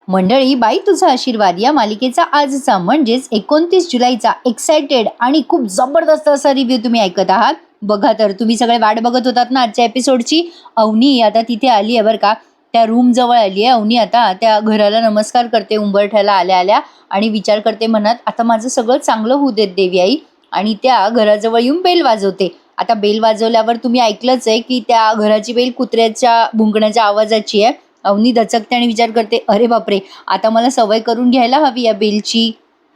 मंडळी, बाई तुझा आशीर्वाद या मालिकेचा आजचा म्हणजेच 29 जुलैचा एक्साइटेड आणि खूप जबरदस्त असा रिव्ह्यू तुम्ही ऐकत आहात. बघा तर तुम्ही सगळे वाट बघत होतात ना आजच्या एपिसोडची. अवनी आता तिथे आली आहे बरं का, त्या रूम जवळ आली आहे. अवनी आता त्या घराला नमस्कार करते उंबरठ्याला आल्या आल्या आणि विचार करते मनात, आता माझं सगळं चांगलं होऊ देत देवी आई. आणि त्या घराजवळ येऊन बेल वाजवते. आता बेल वाजवल्यावर तुम्ही ऐकलंच आहे की त्या घराची बेल कुत्र्याच्या भुंकण्याच्या आवाजाची आहे. अवनी दचकते आणि विचार करते, अरे बापरे, आता मला सवय करून घ्यायला हवी या बेलची.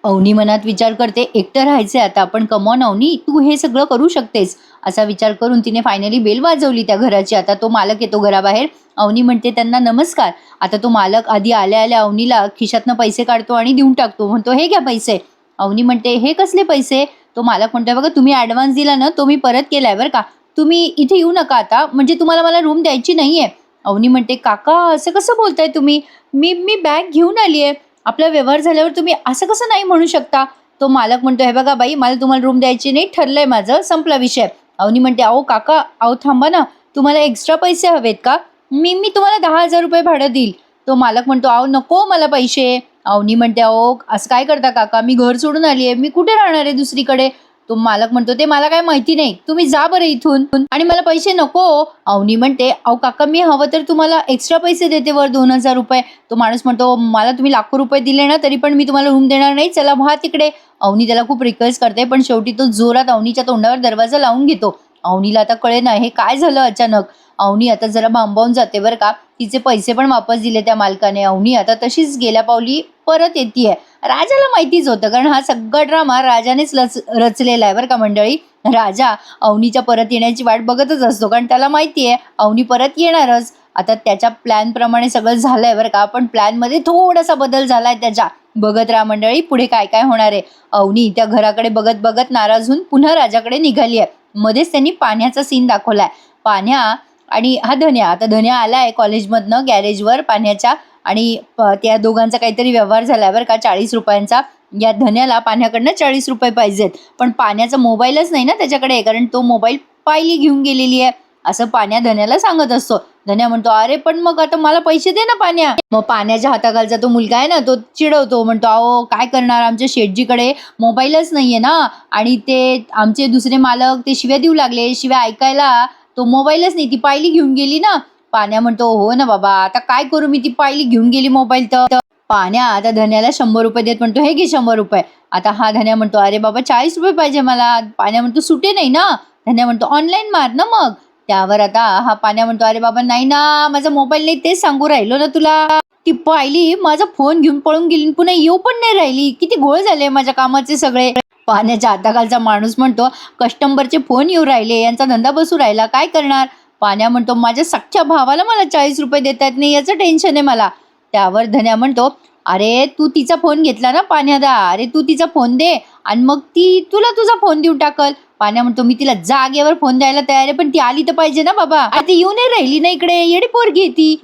अवनी मनात विचार करते, एकटं राहायचंय आता, पण कमॉन अवनी, तू हे सगळं करू शकतेस. असा विचार करून तिने फायनली बेल वाजवली त्या घराची. आता तो मालक येतो घराबाहेर. अवनी म्हणते त्यांना नमस्कार. आता तो मालक आधी आल्या आल्या अवनीला खिशातनं पैसे काढतो आणि देऊन टाकतो. म्हणतो, हे घ्या पैसे. अवनी म्हणते, हे कसले पैसे? तो मालक म्हणतोय, बघा तुम्ही ऍडव्हान्स दिला ना, तो मी परत केलाय बरं का. तुम्ही इथे येऊ नका आता, म्हणजे तुम्हाला मला रूम द्यायची नाहीये. अवनी म्हणते, काका असं कसं बोलताय तुम्ही? मी मी बॅग घेऊन आली आहे. आपला व्यवहार झाल्यावर तुम्ही असं कसं नाही म्हणू शकता? तो मालक म्हणतो, हे बघा बाई, मला तुम्हाला रूम द्यायची नाही, ठरलंय माझं, संपला विषय. अवनी म्हणते, अहो काका, अहो थांबा ना, तुम्हाला एक्स्ट्रा पैसे हवेत का? मी मी तुम्हाला 10,000 रुपये भाडं देईल. तो मालक म्हणतो, अहो नको मला पैसे. अवनी म्हणते, अहो असं काय करता काका, मी घर सोडून आली आहे, मी कुठे राहणार आहे दुसरीकडे? तो मालक म्हणतो, ते मला काय माहिती नाही, तुम्ही जा बरं इथून आणि मला पैसे नको. अवनी म्हणते, अहो काका, मी हवं तर तुम्हाला एक्स्ट्रा पैसे देते, वर 2,000 रुपये. तो माणूस म्हणतो, मला तुम्ही लाखो रुपये दिले ना तरी पण मी तुम्हाला रूम देणार नाही, चला व्हा तिकडे. अवनी त्याला खूप रिक्वेस्ट करते, पण शेवटी तो जोरात अवनीच्या तोंडावर दरवाजा लावून घेतो. अवनीला आता कळे ना हे काय झालं अचानक. अवनी आता जरा भांबावून जाते बरं का. तिचे पैसे पण वापस दिले त्या मालकाने. अवनी आता तशीच गेल्या पावली परत येते. राजाला माहितीच होतं, कारण हा सगळा ड्रामा राजानेच रचलेला आहे बरं का मंडळी. राजा अवनीच्या परत येण्याची वाट बघतच असतो, कारण त्याला माहिती आहे अवनी परत येणारच. आता त्याच्या प्लॅन प्रमाणे सगळं झालंय बरं का, पण प्लॅन मध्ये थोडासा बदल झालाय त्याच्या. बघत राहा मंडळी, पुढे काय काय होणार आहे. अवनी त्या घराकडे बघत बघत नाराज होऊन पुन्हा राजाकडे निघाली आहे. मध्येच त्यांनी पाण्याचा सीन दाखवलाय. पाण्या आणि हा धन्या. आता धन्या आलाय कॉलेजमधनं गॅरेजवर पाण्याच्या, आणि त्या दोघांचा काहीतरी व्यवहार झालाय बरं का, 40 रुपयांचा. या धन्याला पाण्याकडनं 40 रुपये पाहिजेत, पण पाण्याचा मोबाईलच नाही ना त्याच्याकडे, कारण तो मोबाईल पायली घेऊन गेलेली आहे, असं पाण्या धन्याला सांगत असतो. धन्या म्हणतो, अरे पण मग आता मला पैसे दे ना पाण्या. मग पाण्याच्या हाताखालचा तो मुलगा आहे ना, तो चिडवतो, म्हणतो, अहो काय करणार, आमच्या शेठजीकडे मोबाईलच नाहीये ना, आणि ते आमचे दुसरे मालक ते शिव्या देऊ लागले, शिव्या ऐकायला तो मोबाईलच नाही, ती पायली घेऊन गेली ना. पाण्या म्हणतो, हो ना बाबा, आता काय करू मी, ती पायली घेऊन गेली मोबाईल तर. पाण्या आता धन्याला 100 रुपये देत म्हणतो, हे घे 100 रुपये. आता हा धन्या म्हणतो, अरे बाबा 40 रुपये पाहिजे मला. पाण्या म्हणतो, सुटे नाही ना. धन्या म्हणतो, ऑनलाईन मार ना मग. त्यावर आता हा पाण्या म्हणतो, अरे बाबा नाही ना, माझा मोबाईल नाही, तेच सांगू राहिलो ना तुला. ती पायली माझा फोन घेऊन पळून गेली, पुन्हा येऊ पण नाही राहिली. किती घोळ झाले माझ्या कामाचे सगळे. पाण्याच्या हाताखालचा माणूस म्हणतो, कस्टमरचे फोन येऊ राहिले, यांचा धंदा बसू राहिला, काय करणार. पाण्या म्हणतो, माझ्या सख्ख्या भावाला मला 40 रुपये देता येत नाही, याचं टेन्शन आहे मला. त्यावर धन्या म्हणतो, अरे तू तिचा फोन घेतला ना पाण्यादा, अरे तू तिचा फोन दे आणि मग ती तुला तुझा फोन देऊन टाकल. पाण्या म्हणतो, मी तिला जागेवर फोन द्यायला तयार आहे, पण ती आली तर पाहिजे ना बाबा. आता येऊ नाही राहिली ना इकडे, येडी पोरगी ती.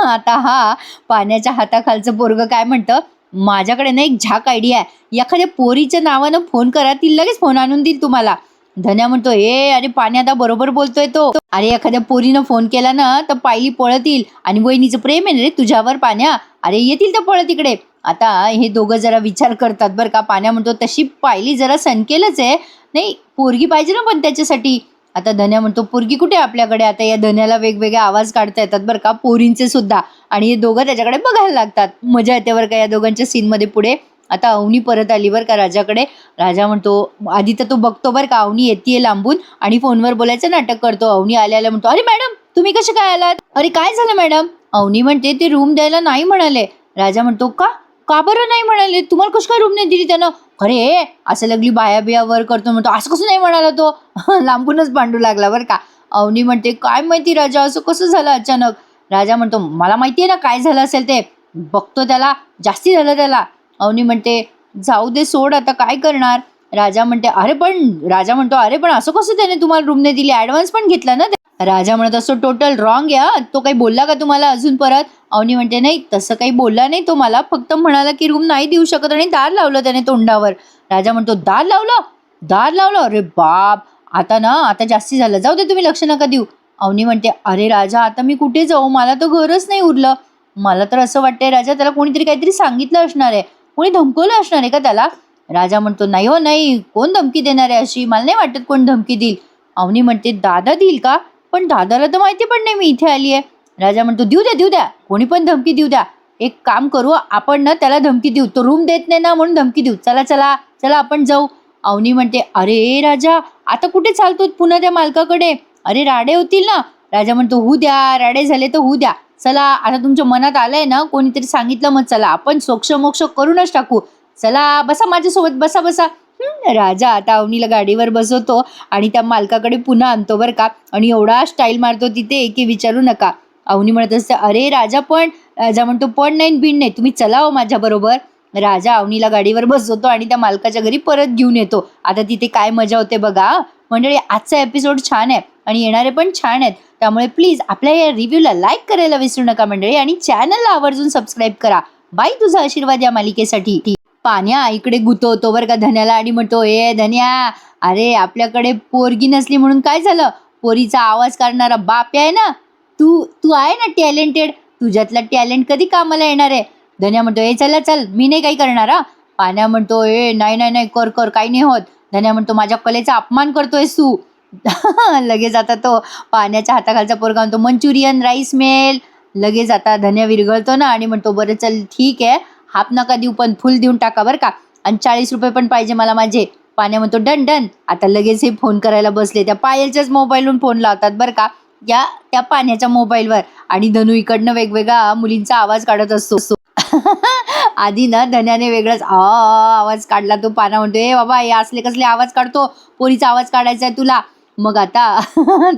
आता हा पाण्याच्या हाताखालचं पोरग काय म्हणतं, माझ्याकडे ना एक झाक आयडिया आहे, एखाद्या पोरीच्या नावानं फोन करा, ती लगेच फोन आणून देईल तुम्हाला. धन्या म्हणतो, अरे पाण्यादा बरोबर बोलतोय तो. अरे एखाद्या पोरीनं फोन केला ना तर पायली पळत येईल, आणि वहिनीचं प्रेम आहे रे तुझ्यावर पाण्या, अरे येतील तर पळत इकडे. आता हे दोघं जरा विचार करतात बरं का. पाण्या म्हणतो, तशी पायली जरा सनकेलच आहे, नाही पोरगी पाहिजे ना पण त्याच्यासाठी. आता धन्या म्हणतो, पोरगी कुठे आपल्याकडे. आता या धन्याला वेगवेगळे आवाज काढता येतात बरं का, पोरींचे सुद्धा, आणि हे दोघं त्याच्याकडे बघायला लागतात. मजा येते बरं का या दोघांच्या सीनमध्ये. पुढे आता अवनी परत आली बरं का राजाकडे. राजा म्हणतो, आधी तर तो बघतो बरं का, अवनी येते लांबून आणि फोनवर बोलायचं नाटक करतो. अवनी आल्याला म्हणतो, अरे मॅडम तुम्ही कसे काय आलात, अरे काय झालं मॅडम. अवनी म्हणते, ते रूम द्यायला नाही म्हणाले. राजा म्हणतो, का का बरं नाही म्हणाले, तुम्हाला कशी काय रूम नाही दिली त्यानं. अरे असं लगली बाया बिया वर करतो. म्हणतो, असं कसं नाही म्हणाला तो. लांबूनच भांडू लागला बरं का. अवनी म्हणते, काय माहिती राजा, असं कसं झालं अचानक. राजा म्हणतो, मला माहिती आहे ना काय झालं असेल ते, बघतो त्याला, जास्ती झालं त्याला. अवनी म्हणते, जाऊ दे सोड, आता काय करणार. राजा म्हणतो, अरे पण असं कसं त्याने तुम्हाला रूम नाही दिली, ऍडव्हान्स पण घेतला ना. राजा म्हणत असतो, टोटल रॉंग आहे, तो काही बोलला का तुम्हाला अजून परत. अवनी म्हणते, नाही तसं काही बोलला नाही तो मला, फक्त म्हणाला की रूम नाही देऊ शकत, आणि दार लावलं त्याने तोंडावर. राजा म्हणतो, दार लावलं, अरे बाप, आता जास्ती झालं, जाऊ दे तुम्ही लक्ष नका देऊ. अवनी म्हणते, अरे राजा आता मी कुठे जाऊ, मला तर घरच नाही उरलं. मला तर असं वाटतंय राजा, त्याला कोणीतरी काहीतरी सांगितलं असणार आहे, कोणी धमकवलं असणार आहे का त्याला. राजा म्हणतो नाही हो नाही, कोण धमकी देणार आहे अशी, मला नाही वाटत कोण धमकी देईल. अवनी म्हणते दादा देईल का, पण दादाला तर माहिती पण नाही मी इथे आली आहे. राजा म्हणतो देऊ द्या, कोणी पण धमकी देऊ द्या. एक काम करू आपण ना, त्याला धमकी देऊ, तो रूम देत नाही ना म्हणून धमकी देऊ. चला चला चला आपण जाऊ. अवनी म्हणते अरे राजा, आता कुठे चालतो पुन्हा त्या मालकाकडे, अरे राडे होतील ना. राजा म्हणतो होऊ द्या, राडे झाले तर होऊ द्या, चला आता तुमच्या मनात आलंय ना, कोणीतरी सांगितलं मग चला आपण सोक्ष मोक्ष करूनच टाकू, चला बसा माझ्यासोबत बसा बसा. राजा आता अवनीला गाडीवर बसवतो आणि त्या मालकाकडे पुन्हा आणतो बरं का, आणि एवढा स्टाईल मारतो तिथे की विचारू नका. अवनी म्हणत असते अरे राजा पण, राजा म्हणतो पण नाही बिन नाही, तुम्ही चला हो माझ्या बरोबर. राजा अवनीला गाडीवर बसवतो आणि त्या मालकाच्या घरी परत घेऊन येतो. आता तिथे काय मजा होते बघा मंडळी. आजचा एपिसोड छान आहे आणि येणारे पण छान आहेत, त्यामुळे प्लीज आपल्या या रिव्ह्यूला लाईक करायला विसरू नका मंडळी, आणि चॅनलला आवर्जून सबस्क्राईब करा. बाई तुझा आशीर्वाद या मालिकेसाठी. पाण्या इकडे गुतवतो बरं का धन्याला आणि म्हणतो ए धन्या, अरे आपल्याकडे पोरगी नसली म्हणून काय झालं, पोरीचा आवाज काढणारा बाप आहे ना तू आहे ना टॅलेंटेड, तुझ्यातला टॅलेंट कधी कामाला येणार आहे. धन्या म्हणतो ए चला चल, मी नाही काही करणार हा. पाण्या म्हणतो ए नाही नाही नाही कर कर, काही नाही होत. धन्या म्हणतो माझ्या कलेचा अपमान करतोयस तू. लगेच आता तो पाण्याच्या हाताखालचा पोरगा म्हणतो मंचुरियन राईस मिळेल. लगेच आता धन्या विरघळतो ना आणि म्हणतो बरं चल ठीक आहे, हाफ नका देऊ पण फुल देऊन टाका बरं का, आणि 40 रुपये पण पाहिजे मला माझे. पाण्या म्हणतो डन डन. आता लगेच हे फोन करायला बसले, त्या पायलच्याच मोबाईलवरून फोन लावतात बरं का, त्या पाण्याच्या मोबाईलवर, आणि धनू इकडनं वेगवेगळा मुलींचा आवाज काढत असतो. आधी ना धन्याने वेगळाच आवाज काढला, तो पाना म्हणतो ए बाबा हे असले कसले आवाज काढतो, पोरीचा आवाज काढायचा आहे तुला. मग आता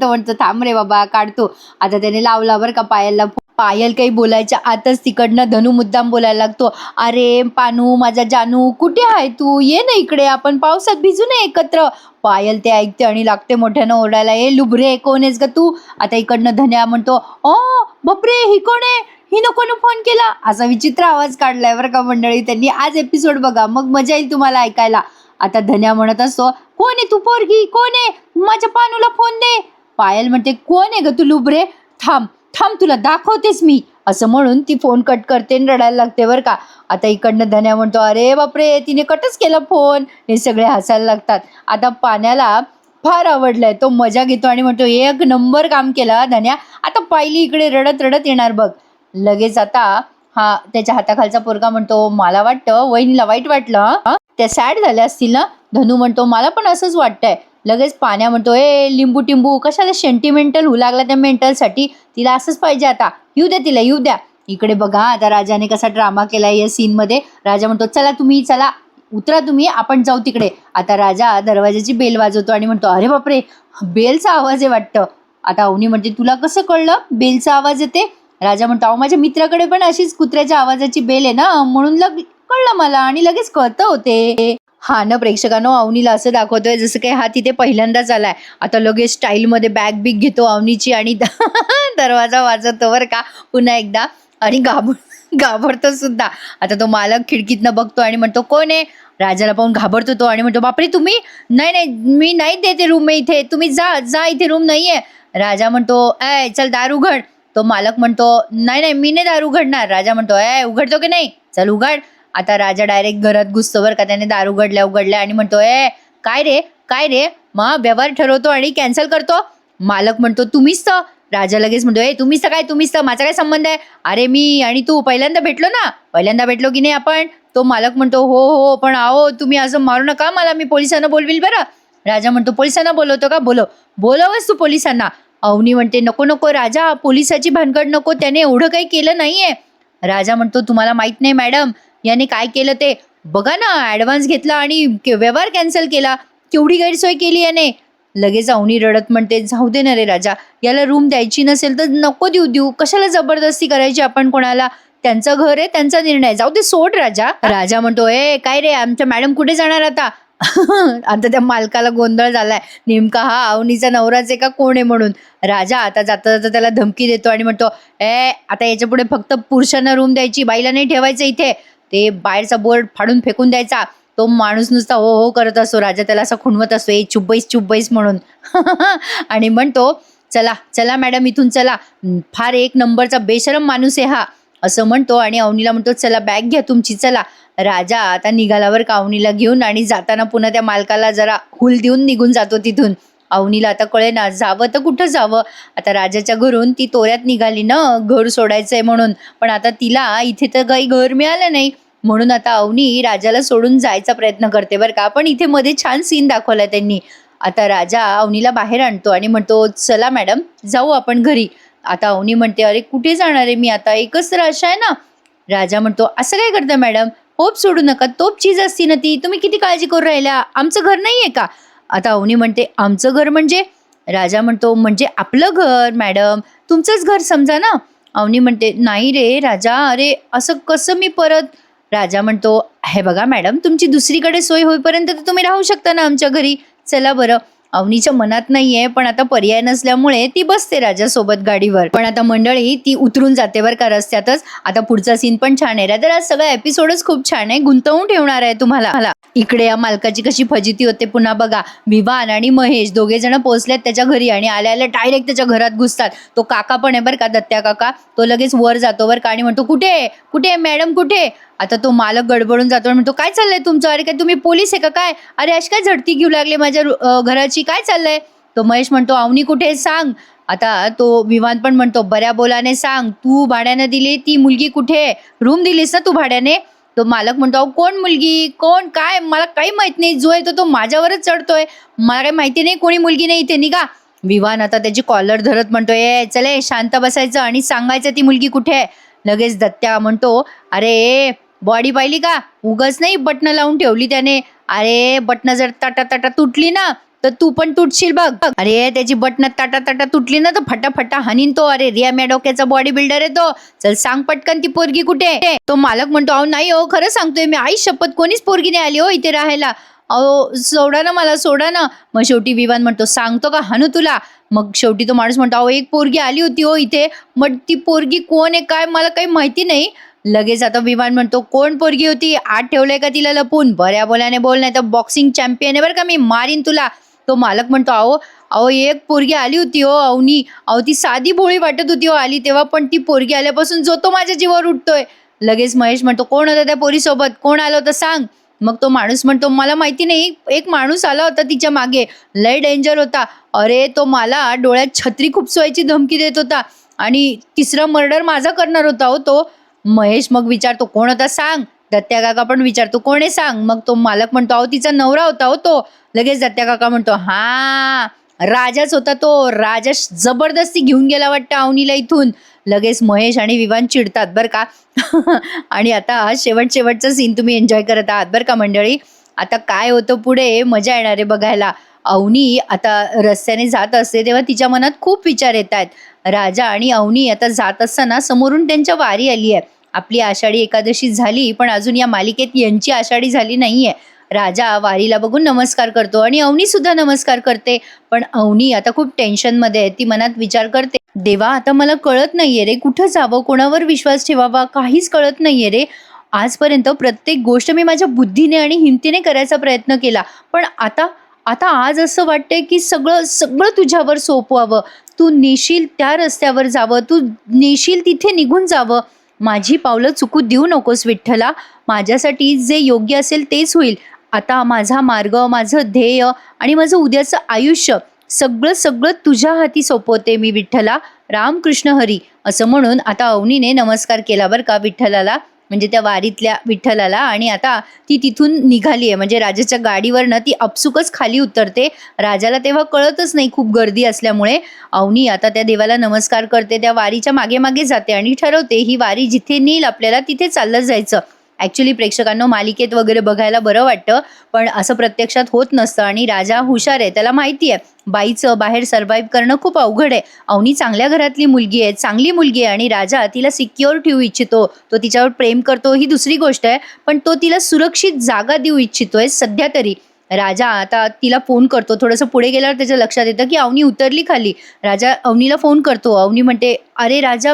तो म्हणतो थांब रे बाबा काढतो. आता त्याने लावला बरं का पायलला. पायल काही बोलायच्या आतच तिकडनं धनू मुद्दाम बोलायला लागतो, अरे पानू माझा जानू कुठे आहे तू, ये ना इकडे, आपण पावसात भिजू नये एकत्र. पायल ते ऐकते आणि लागते मोठ्यानं ओरडायला, ए लुबरे कोण आहेस ग तू. आता इकडनं धन्या म्हणतो ओ बापरे ही कोण आहे, ही नको फोन केला, असा विचित्र आवाज काढलाय बरं का मंडळी त्यांनी. आज एपिसोड बघा मग मजा येईल तुम्हाला ऐकायला. आता धन्या म्हणत असतो कोण आहे तू पोरगी, कोण आहे, माझ्या पानूला फोन दे. पायल म्हणते कोण आहे ग तू लुबरे, थांब थांब तुला दाखवतेस मी, असं म्हणून ती फोन कट करते आणि रडायला लागते बरं का. आता इकडनं धन्या म्हणतो अरे बापरे तिने कटच केला फोन. हे सगळे हसायला लागतात. आता पाण्याला फार आवडलंय, तो मजा घेतो आणि म्हणतो एक नंबर काम केला धन्या, आता पायली इकडे रडत रडत येणार बघ. लगेच आता त्याच्या हाताखालचा पोरगा म्हणतो मला वाटतं वहिनीला वाईट वाटलं, त्या सॅड झाल्या असतील ना. धनू म्हणतो मला पण असंच वाटतंय. लगेच पाण्या म्हणतो ए लिंबू टिंबू कशाला सेंटिमेंटल होऊ लागला त्या मेंटलसाठी, तिला असंच पाहिजे आता, येऊ द्या तिला येऊ द्या. इकडे बघा आता राजाने कसा ड्रामा केलाय या सीन मध्ये. राजा म्हणतो चला तुम्ही चला उतरा तुम्ही, आपण जाऊ तिकडे. आता राजा दरवाजाची बेल वाजवतो आणि म्हणतो अरे बापरे बेलचा आवाज आहे वाटतं. आता अवनी म्हणते तुला कसं कळलं बेलचा आवाज येते. राजा म्हणतो अहो माझ्या मित्राकडे पण अशीच कुत्र्याच्या आवाजाची बेल आहे ना, म्हणून कळलं मला आणि लगेच कळतं होते. हा ना प्रेक्षकांनो, अवनीला असं दाखवतोय जसं काही हा तिथे पहिल्यांदाच आलाय. आता लगेच स्टाईलमध्ये बॅग बिग घेतो अवनीची आणि दरवाजा वाजवतो बरं का पुन्हा एकदा, आणि घाबरतो सुद्धा. आता तो मालक खिडकीतनं बघतो आणि म्हणतो कोण आहे. राजाला पाहून घाबरतो तो आणि म्हणतो बापरे तुम्ही, नाही नाही मी नाही देते रूम इथे, तुम्ही जा इथे रूम नाहीये. राजा म्हणतो ए चल दार उघड. तो मालक म्हणतो नाही नाही मी नाही दार उघडणार. राजा म्हणतो ए उघडतो की नाही, चल उघड. आता राजा डायरेक्ट घरात घुसतो बरं का, त्याने दार उघडल्या आणि म्हणतो ए काय रे मग व्यवहार ठरवतो आणि कॅन्सल करतो. मालक म्हणतो तुम्हीच तर. राजा लगेच म्हणतो ए तुम्हीच तर, माझा काय संबंध आहे, अरे मी आणि तू पहिल्यांदा भेटलो की नाही आपण. तो मालक म्हणतो हो पण आहो तुम्ही असं मारू नका मला, मी पोलिसांना बोलविल बरं. राजा म्हणतो पोलिसांना बोलवतो का, बोलवच तू पोलिसांना. अवनी म्हणते नको राजा पोलिसाची भानगड नको, त्याने एवढं काही केलं नाहीये. राजा म्हणतो तुम्हाला माहित नाही मॅडम याने काय केलं ते, बघा ना ॲडव्हान्स घेतला आणि व्यवहार कॅन्सल केला, केवढी गैरसोय केली याने. लगेच अवनी रडत म्हणते जाऊ दे ना रे राजा, याला रूम द्यायची नसेल तर नको देऊ, कशाला जबरदस्ती करायची आपण कोणाला, त्यांचं घर आहे त्यांचा निर्णय, जाऊ दे सोड राजा. राजा म्हणतो ए काय रे आमच्या मॅडम कुठे जाणार आता. आता त्या मालकाला गोंधळ झालाय, नेमका हा अवनीचा नवराच आहे का कोण आहे म्हणून. राजा आता जाता त्याला धमकी देतो आणि म्हणतो ए आता याच्या पुढे फक्त पुरुषांना रूम द्यायची, बाईला नाही ठेवायचं इथे. ते बाहेरचा बोर्ड फाडून फेकून द्यायचा. तो माणूस नुसता हो करत असतो. राजा त्याला असा खुणवत असतो ए चुब्बईस म्हणून. आणि म्हणतो चला मॅडम इथून चला, फार एक नंबरचा बेशरम माणूस आहे हा. असं म्हणतो आणि अवनीला म्हणतो चला बॅग घ्या तुमची चला. राजा आता निघाल्यावर अवनीला घेऊन आणि जाताना पुन्हा त्या मालकाला जरा हुल देऊन निघून जातो तिथून. अवनीला आता कळेना जावं तर कुठं जावं. आता राजाच्या घरून ती तोऱ्यात निघाली ना घर सोडायचंय म्हणून, पण आता तिला इथे तर काही घर मिळालं नाही. म्हणून आता अवनी राजाला सोडून जायचा प्रयत्न करते बरं का. पण इथे मध्ये छान सीन दाखवलाय त्यांनी. आता राजा अवनीला बाहेर आणतो आणि म्हणतो चला मॅडम जाऊ आपण घरी. आता अवनी म्हणते अरे कुठे जाणार आहे मी आता, एकच तर आशा आहे ना. राजा म्हणतो असं काय करता मॅडम, होप सोडू नका, तोप चीज असती ना ती, तुम्ही किती काळजी करू राहिल्या, आमचं घर नाहीये का. आता अवनी म्हणते आमचं घर म्हणजे. राजा म्हणतो म्हणजे आपलं घर मॅडम, तुमचंच घर समजा ना. अवनी म्हणते नाही रे राजा, अरे असं कसं मी परत. राजा म्हणतो हे बघा मॅडम, तुमची दुसरीकडे सोय होईपर्यंत तर तुम्ही राहू शकता ना आमच्या घरी, चला बरं. अवनीच्या मनात नाहीये पण आता पर्याय नसल्यामुळे ती बसते राजासोबत गाडीवर. पण आता मंडळी ती उतरून जाते बरं का रस्त्यातच. आता पुढचा सीन पण छान आहे. तर आज सगळा एपिसोडच खूप छान आहे, गुंतवून ठेवणार आहे तुम्हाला. इकडे या मालकाची कशी फजिती होते पुन्हा बघा. विवान आणि महेश दोघे जण पोहोचलेत त्याच्या घरी आणि आल्या डायरेक्ट त्याच्या घरात घुसतात. तो काका पण आहे बरं का, दत्त्या काका. तो लगेच वर जातो बरं का आणि म्हणतो कुठे कुठे मॅडम कुठे. आता तो मालक गडबडून जातो आणि म्हणतो काय चाललंय तुमचं, अरे काय तुम्ही पोलीस आहे का काय, अरे अशी काय झडती घेऊ लागले माझ्या घराची, काय चाललंय. तो महेश म्हणतो अवनी कुठे सांग. आता तो विवान पण म्हणतो बऱ्या बोलाने सांग, तू भाड्याने दिली ती मुलगी कुठे, रूम दिलीस ना तू भाड्याने. तो मालक म्हणतो कोण मुलगी कोण काय, मला काही माहित नाही, जो आहे तो माझ्यावरच चढतोय, मला काही माहिती नाही कोणी मुलगी नाही इथे, निघा. विवान आता त्याची कॉलर धरत म्हणतोय चले शांत बसायचं आणि सांगायचं ती मुलगी कुठे आहे. लगेच दत्त्या म्हणतो अरे बॉडी पाहिली का, उगच नाही बटणं लावून ठेवली त्याने, अरे बटणं जर ताटा तुटली ना तर तू पण तुटशील बघ. अरे त्याची बटणं ताटा तुटली ना तर फटाफटा हनीन तो, अरे रिया डोक्याचा बॉडी बिल्डर आहे तो, चल सांग पटकन ती पोरगी कुठे. तो मालक म्हणतो अहो नाही हो खरं सांगतोय मी, आई शपथ कोणीच पोरगी नाही आली हो इथे राहायला, अहो सोडा ना मला सोडा ना. मग शेवटी विवान म्हणतो सांगतो का हानू तुला. मग शेवटी तो माणूस म्हणतो अहो एक पोरगी आली होती हो इथे, मग ती पोरगी कोण आहे काय मला काही माहिती नाही. लगेच आता विमान म्हणतो कोण पोरगी होती, आत ठेवलंय का तिला लपून, बऱ्या बोलाने बोल नाही तर बॉक्सिंग चॅम्पियन आहे बरं का मी, मारीन तुला. तो मालक म्हणतो अहो अहो एक पोरगी आली होती हो अवनी, अहो ती साधी भोळी वाटत होती हो आली तेव्हा, पण ती पोरगी आल्यापासून जो तो माझ्या जीवावर उठतोय. लगेच महेश म्हणतो कोण होता त्या पोरीसोबत, कोण आलं होतं सांग. मग तो माणूस म्हणतो मला माहिती नाही, एक माणूस आला होता तिच्या मागे, लय डेंजर होता, अरे तो मला डोळ्यात छत्री खुपसवायची धमकी देत होता आणि तिसरा मर्डर माझा करणार होता हो तो. महेश मग विचारतो कोण होता सांग. दत्त्या काका पण विचारतो कोण आहे सांग. मग तो मालक म्हणतो अहो तिचा नवरा होता हो तो. लगेच दत्त्या काका म्हणतो हा राजाच होता तो, राजा जबरदस्ती घेऊन गेला वाटतं अवनीला इथून. लगेच महेश आणि विवान चिडतात बरं का. आणि आता शेवटचा सीन तुम्ही एन्जॉय करत आहात बरं का मंडळी. आता काय होतं पुढे मजा येणार आहे बघायला. अवनी आता रस्त्याने जात असते तेव्हा तिच्या मनात खूप विचार येत आहेत. राजा आणि अवनी आता जात असताना समोरून त्यांच्या वारी आली आहे. आपली आषाढी एकादशी झाली पण अजून या मालिकेत यांची आषाढी झाली नाहीये. राजा वारीला बघून नमस्कार करतो आणि अवनी सुद्धा नमस्कार करते. पण अवनी आता खूप टेन्शनमध्ये आहे. ती मनात विचार करते देवा आता मला कळत नाहीये रे, कुठं जावं, कोणावर विश्वास ठेवावा, काहीच कळत नाहीये रे. आजपर्यंत प्रत्येक गोष्ट मी माझ्या बुद्धीने आणि हिमतीने करायचा प्रयत्न केला, पण आता आता आज असं वाटतंय की सगळं तुझ्यावर सोपवावं, तू नेशील त्या रस्त्यावर जावं, तू नेशील तिथे निघून जावं. माझी पावलं चुकू देऊ नकोस विठ्ठला, माझ्यासाठी जे योग्य असेल तेच होईल. आता माझा मार्ग, माझं ध्येय आणि माझं उद्याचं आयुष्य सगळं तुझ्या हाती सोपवते मी विठ्ठला, रामकृष्ण हरी. असं म्हणून आता अवनीने नमस्कार केला बरं का विठ्ठलाला, म्हणजे त्या वारीतल्या विठ्ठलाला. आणि आता ती तिथून निघाली आहे, म्हणजे राजाच्या गाडीवरनं ती आपसुकच खाली उतरते. राजाला तेव्हा कळतच नाही खूप गर्दी असल्यामुळे. अवनी आता त्या देवाला नमस्कार करते, त्या वारीच्या मागे मागे जाते आणि ठरवते ही वारी जिथे नेईल आपल्याला तिथे चाललं जायचं. ॲक्च्युली प्रेक्षकांना मालिकेत वगैरे बघायला बरं वाटतं, पण असं प्रत्यक्षात होत नसतं. आणि राजा हुशार आहे, त्याला माहिती आहे बाईचं बाहेर सर्व्हाइव्ह करणं खूप अवघड आहे. अवनी चांगल्या घरातली मुलगी आहे, चांगली मुलगी आहे आणि राजा तिला सिक्युअर ठेवू इच्छितो. तो तिच्यावर प्रेम करतो ही दुसरी गोष्ट आहे, पण तो तिला सुरक्षित जागा देऊ इच्छितोय सध्या तरी. राजा आता तिला फोन करतो. थोडंसं पुढे गेल्यावर त्याच्या लक्षात येतं की अवनी उतरली खाली. राजा अवनीला फोन करतो. अवनी म्हणते अरे राजा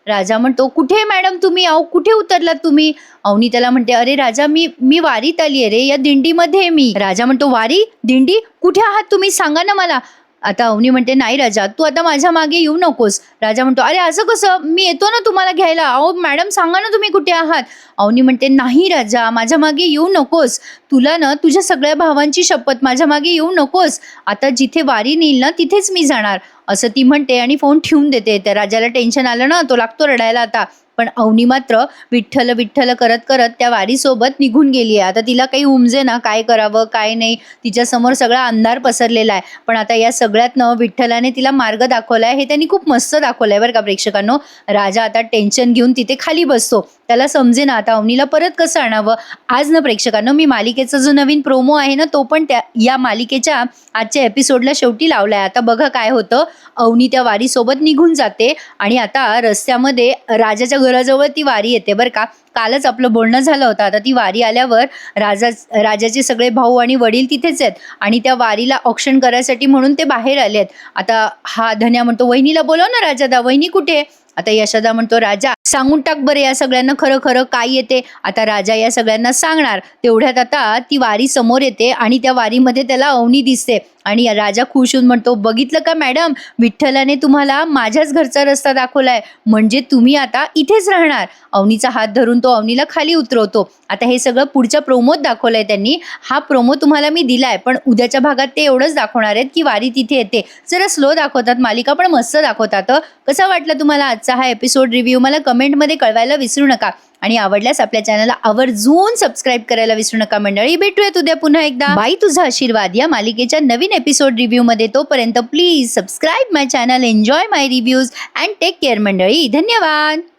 राजा म्हणतो कुठे मॅडम तुम्ही, अहो कुठे उतरलात तुम्ही. अवनी त्याला म्हणते अरे राजा मी वारीत आली आहे रे, या दिंडीमध्ये मी. राजा म्हणतो वारी दिंडी कुठे आहात तुम्ही सांगा ना मला. आता अवनी म्हणते, "नाही राजा, तू आता माझ्या मागे येऊ नकोस." राजा म्हणतो, "अरे असं कसं? मी येतो ना तुम्हाला घ्यायला. अहो मॅडम सांगा ना तुम्ही कुठे आहात?" अवनी म्हणते, "नाही राजा, माझ्या मागे येऊ नकोस. तुला ना तुझ्या सगळ्या भावांची शपथ, माझ्या मागे येऊ नकोस. आता जिथे वारी नेईल ना तिथेच मी जाणार." असं ती म्हणते आणि फोन ठेवून देते. त्या राजाला टेन्शन आलं ना, तो लागतो रडायला आता. पण अवनी मात्र विठ्ठल विठ्ठल करत करत त्या वारीसोबत निघून गेली आहे. आता तिला काही उमजेना काय करावं काय नाही. तिच्यासमोर सगळा अंधार पसरलेला आहे. पण आता या सगळ्यातनं विठ्ठलाने तिला मार्ग दाखवलाय, हे त्यांनी खूप मस्त दाखवलंय बरं का प्रेक्षकांनो. राजा आता टेन्शन घेऊन तिथे खाली बसतो. त्याला समजेना आता अवनीला परत कसं आणावं. आज ना प्रेक्षकांनो, मी मालिकेचा जो नवीन प्रोमो आहे ना, तो पण या मालिकेच्या आजच्या एपिसोडला शेवटी लावलाय. आता बघा काय होतं. अवनी त्या वारीसोबत निघून जाते आणि आता रस्त्यामध्ये राजाच्या घराजवळ ती वारी येते बरं का. कालच आपलं बोलणं झालं होतं. आता ती वारी आल्यावर राजाचे सगळे भाऊ आणि वडील तिथेच आहेत आणि त्या वारीला औक्षण करायसाठी म्हणून ते बाहेर आलेत. आता हा धन्या म्हणतो, "वहिनीला बोलव ना राजादा, वहिनी कुठे आहे?" आता यशोदा म्हणतो, "राजा सांगून टाक बरं या सगळ्यांना खरं खरं काय येते." आता राजा या सगळ्यांना सांगणार. तेवढ्यात आता ती वारी समोर येते आणि त्या वारीमध्ये त्याला अवनी दिसते आणि राजा खुश होऊन म्हणतो, "बघितलं का मॅडम, विठ्ठलाने तुम्हाला माझ्याच घरचा रस्ता दाखवलाय, म्हणजे तुम्ही आता इथेच राहणार." अवनीचा हात धरून तो अवनीला खाली उतरवतो. आता हे सगळं पुढच्या प्रोमोत दाखवलंय त्यांनी. हा प्रोमो तुम्हाला मी दिलाय, पण उद्याच्या भागात ते एवढंच दाखवणार आहेत की वारी तिथे येते. जरा स्लो दाखवतात मालिका, पण मस्त दाखवतात. कसा वाटला तुम्हाला आजचा हा एपिसोड रिव्ह्यू मला कमेंटमध्ये कळवायला विसरू नका आणि आवडल्यास आपल्या चॅनलला आवर्जून सबस्क्राईब करायला विसरू नका मंडळी. भेटूयात उद्या पुन्हा एकदा. बाई तुझा आशीर्वाद या मालिकेच्या नवीन एपिसोड रिव्ह्यू मध्ये. तोपर्यंत please subscribe my channel, enjoy my reviews and take care मंडळी. धन्यवाद.